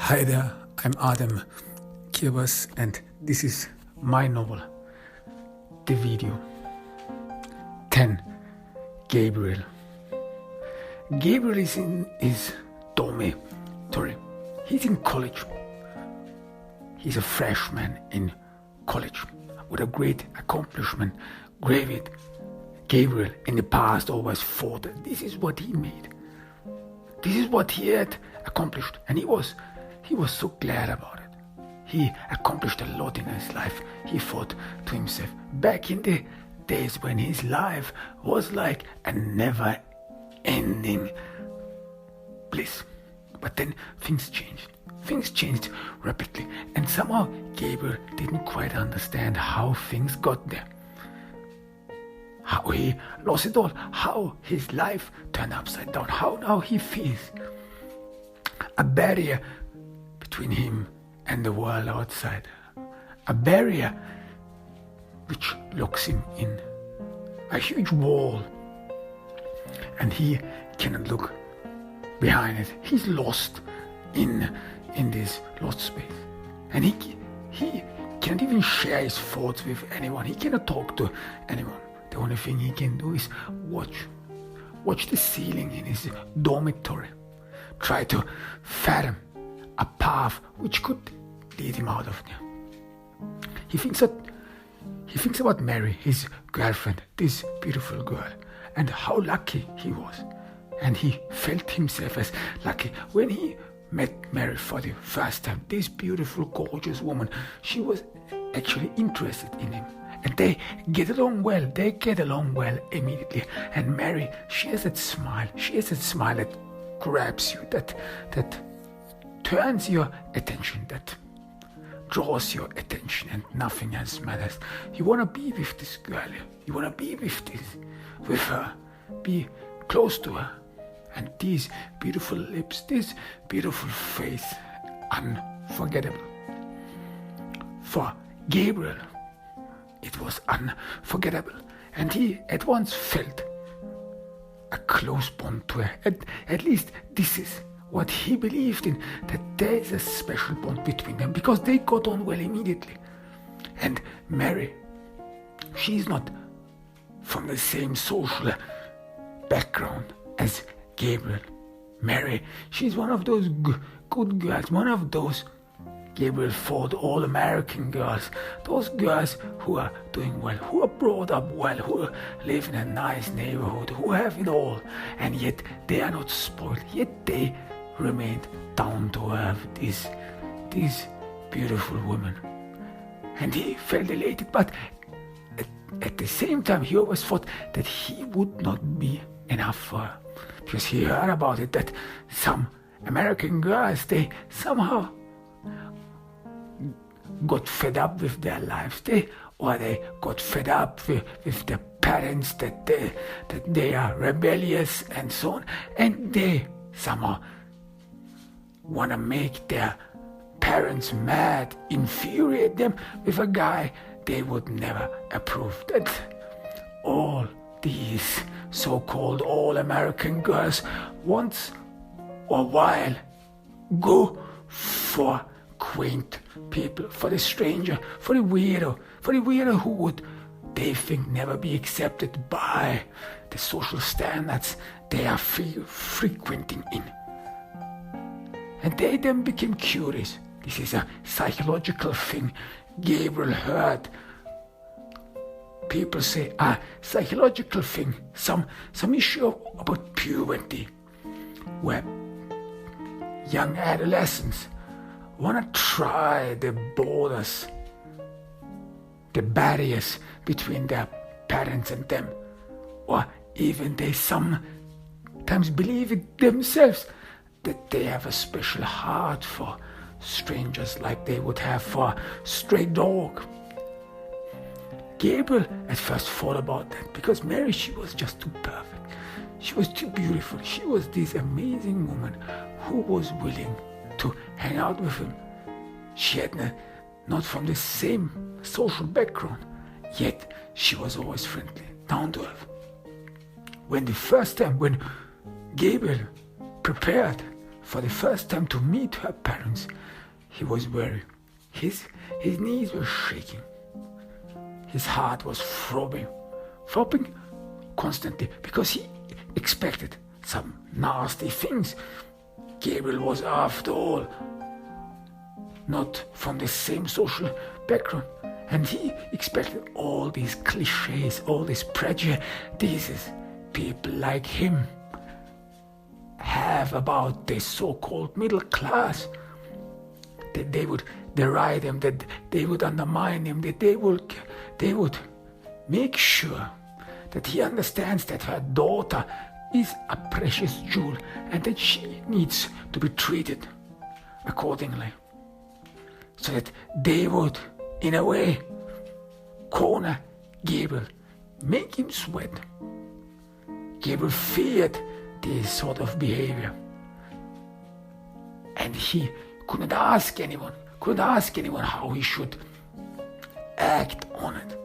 Hi there, I'm Adam Kirbas and this is my novel, the video. 10. Gabriel. Gabriel is in his dormitory. He's in college. He's a freshman in college with a great accomplishment. Gabriel in the past always thought that this is what he made. This is what he had accomplished, and he was so glad about it. He accomplished a lot in his life. He thought to himself, back in the days when his life was like a never-ending bliss. But then things changed. Things changed rapidly, and somehow Gabriel didn't quite understand how things got there. How he lost it all, how his life turned upside down, how now he feels a barrier between him and the world outside. A barrier which locks him in. A huge wall. And he cannot look behind it. He's lost in this lost space. And he can't even share his thoughts with anyone. He cannot talk to anyone. The only thing he can do is watch the ceiling in his dormitory. Try to fathom a path which could lead him out of there. He thinks about Mary, his girlfriend, this beautiful girl, and how lucky he was. And he felt himself as lucky when he met Mary for the first time. This beautiful, gorgeous woman, she was actually interested in him. And they get along well. They get along well immediately. And Mary, she has that smile. She has that smile that grabs you, that turns your attention, that draws your attention, and nothing else matters. You want to be with this girl. You want to be with her. Be close to her. And these beautiful lips, this beautiful face, unforgettable. For Gabriel, it was unforgettable, and he at once felt a close bond to her. At least this is what he believed in, that there is a special bond between them, because they got on well immediately. And Mary, she's not from the same social background as Gabriel. Mary, she's one of those good girls, one of those Gabriel thought all-American girls, those girls who are doing well, who are brought up well, who live in a nice neighborhood, who have it all, and yet they are not spoiled, yet they remained down to earth, these beautiful women. And he felt elated, but at the same time he always thought that he would not be enough for her, because he heard about it, that some American girls, they somehow got fed up with their lives, they got fed up with their parents, that they are rebellious and so on, and they somehow want to make their parents mad, infuriate them with a guy they would never approve. That all these so-called all-American girls once or a while go for quaint people, for the stranger, for the weirdo who would, they think, never be accepted by the social standards they are frequenting in. And they then became curious. This is a psychological thing. Gabriel heard people say, psychological thing, some issue about puberty, where young adolescents want to try the borders, the barriers between their parents and them, or even they sometimes believe it themselves, that they have a special heart for strangers like they would have for a stray dog. Gabriel at first thought about that, because Mary, she was just too perfect. She was too beautiful. She was this amazing woman who was willing to hang out with him. She had not from the same social background, yet she was always friendly, down to earth. When Gabriel prepared for the first time to meet her parents, he was weary. His knees were shaking. His heart was throbbing constantly because he expected some nasty things. Gabriel was, after all, not from the same social background, and he expected all these cliches, all these prejudices people like him have about the so-called middle class, that they would deride him, that they would undermine him, that they would make sure that he understands that her daughter is a precious jewel and that she needs to be treated accordingly. So that they would, in a way, corner Gabriel, make him sweat. Gabriel feared this sort of behavior. And he couldn't ask anyone how he should act on it.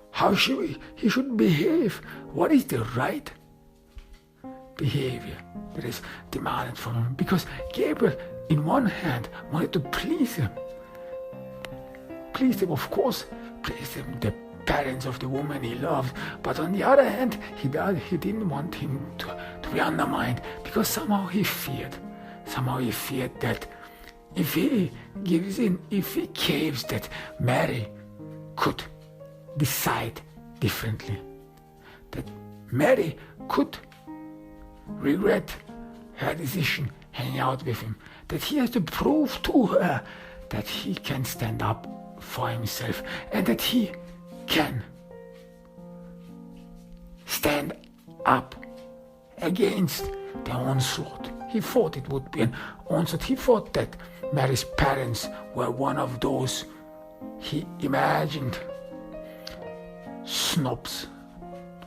How he should behave. What is the right behavior that is demanded from him? Because Gabriel, in one hand, wanted to please him, of course, please him, the parents of the woman he loved, but on the other hand, he didn't want him to be undermined, because somehow he feared that if he gives in, if he caves, that Mary could decide differently, that Mary could regret her decision hanging out with him, that he has to prove to her that he can stand up for himself and that he can stand up against the onslaught. He thought it would be an onslaught. He thought that Mary's parents were one of those, he imagined, snobs,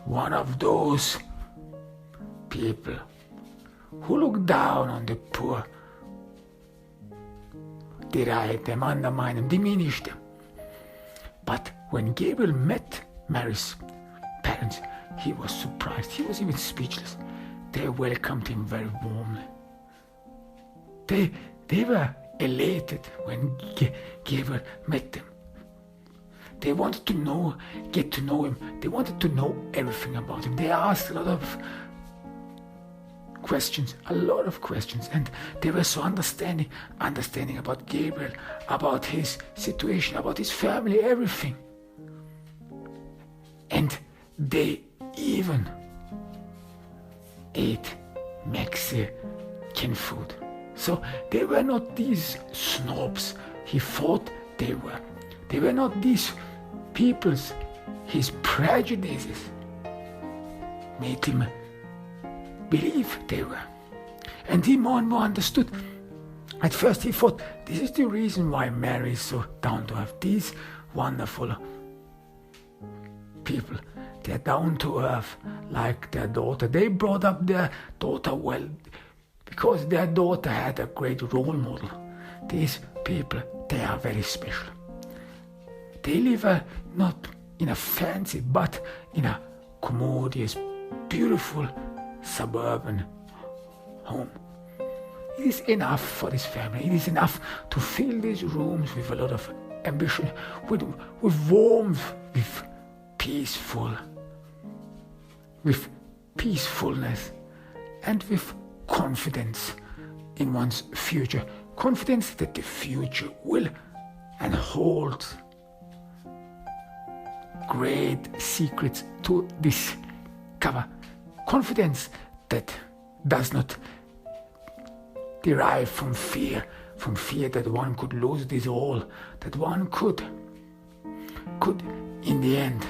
one of those people who look down on the poor, deride them, undermine them, diminish them. But when Gabriel met Mary's parents, he was surprised. He was even speechless. They welcomed him very warmly. They were elated when Gabriel met them. They wanted to get to know him. They wanted to know everything about him. They asked a lot of questions, and they were so understanding about Gabriel, about his situation, about his family, everything. And they even ate Mexican food. So they were not these snobs he thought they were. They were not these peoples his prejudices made him believe they were. And he more and more understood. At first he thought, this is the reason why Mary is so down to earth. These wonderful people, they're down to earth like their daughter. They brought up their daughter well because their daughter had a great role model. These people, they are very special. They live not in a fancy, but in a commodious, beautiful suburban home. It is enough for this family. It is enough to fill these rooms with a lot of ambition, with warmth, with peacefulness, and with confidence in one's future. Confidence that the future will and holds great secrets to discover. Confidence that does not derive from fear that one could lose this all, that one could in the end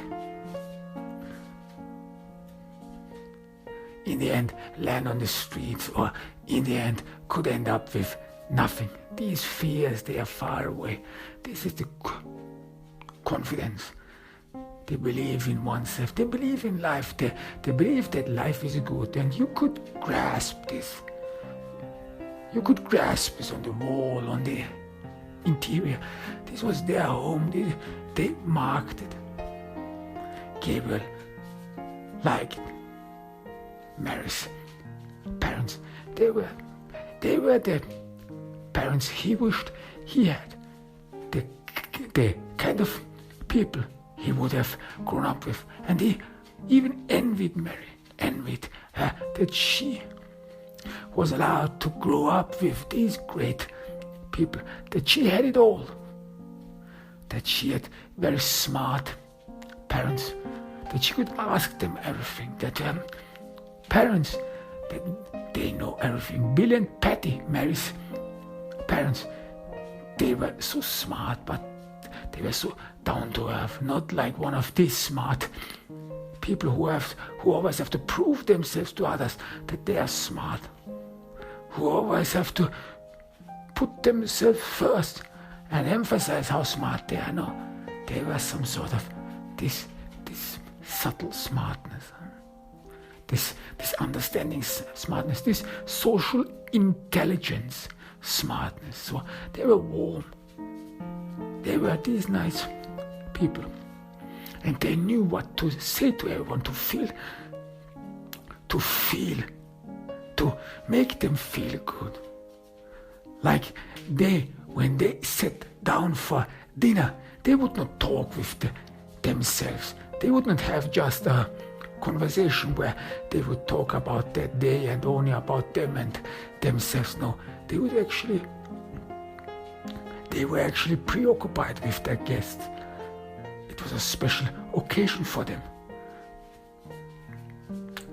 land on the streets, or in the end could end up with nothing. These fears, they are far away. This is the confidence. They believe in oneself. They believe in life. They believe that life is good, and you could grasp this. You could grasp this on the wall, on the interior. This was their home. They marked it. Gabriel liked Mary's parents. They were They were the parents he wished he had. The kind of people he would have grown up with. And he even envied Mary, envied her that she was allowed to grow up with these great people, that she had it all, that she had very smart parents, that she could ask them everything, that parents, that they know everything. Bill and Patty, Mary's parents, they were so smart, but they were so down to earth, not like one of these smart people who always have to prove themselves to others that they are smart, who always have to put themselves first and emphasize how smart they are. No, they were some sort of this subtle smartness, this understanding smartness, this social intelligence smartness. So they were warm. They were these nice people. And they knew what to say to everyone, to make them feel good. Like when they sat down for dinner, they would not talk with themselves. They would not have just a conversation where they would talk about that day and only about them and themselves. No, they were actually preoccupied with their guests. It was a special occasion for them.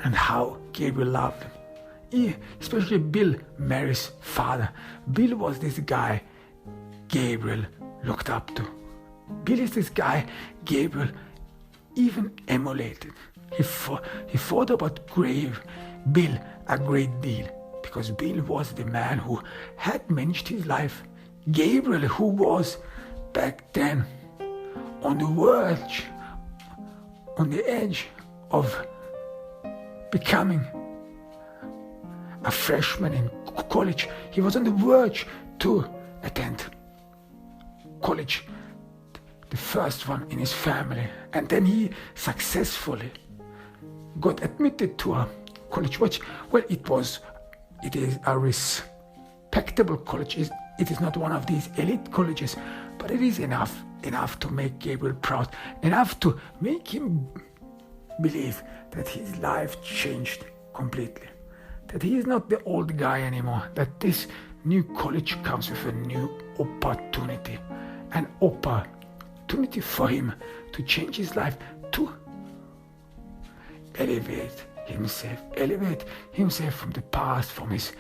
And how Gabriel loved them. Especially Bill, Mary's father. Bill was this guy Gabriel looked up to. Bill is this guy Gabriel even emulated. He thought about Bill a great deal, because Bill was the man who had managed his life. Gabriel, who was back then on the edge of becoming a freshman in college. He was on the verge to attend college, the first one in his family. And then he successfully got admitted to a college, which, well, it is a respectable college. It is not one of these elite colleges, but it is enough to make Gabriel proud, enough to make him believe that his life changed completely, that he is not the old guy anymore, that this new college comes with a new opportunity, an opportunity for him to change his life, to elevate himself from the past, from his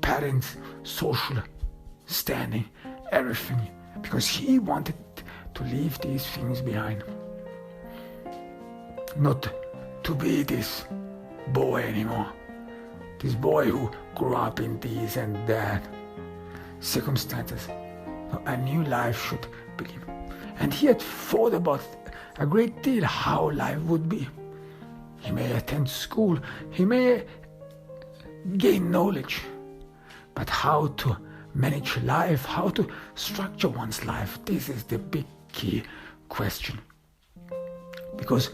parents' social standing, everything, because he wanted to leave these things behind. Not to be this boy anymore, this boy who grew up in these and that circumstances. No, a new life should begin. And he had thought about a great deal how life would be. He may attend school, he may gain knowledge, but how to manage life, how to structure one's life, this is the big key question. Because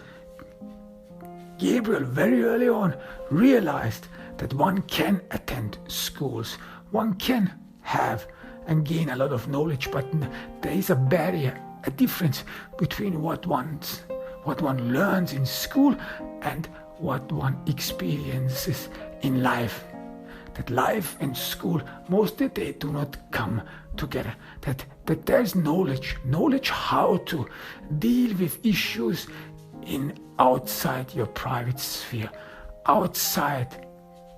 Gabriel very early on realized that one can attend schools, one can have and gain a lot of knowledge, but there is a barrier, a difference between what one learns in school and what one experiences in life. That life and school, mostly they do not come together. That there's knowledge how to deal with issues outside your private sphere, outside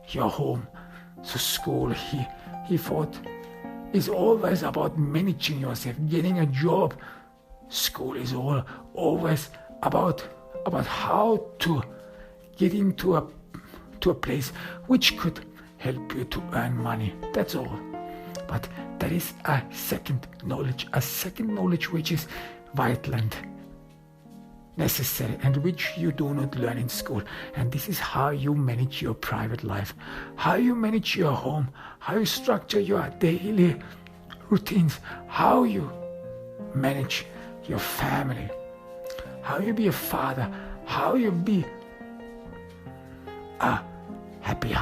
your home. So school, he thought, is always about managing yourself, getting a job. School is always about how to get into a place which could help you to earn money. That's all. But there is a second knowledge which is vital and necessary, and which you do not learn in school. And this is how you manage your private life, how you manage your home, how you structure your daily routines, how you manage your family, how you be a father, how you be a happy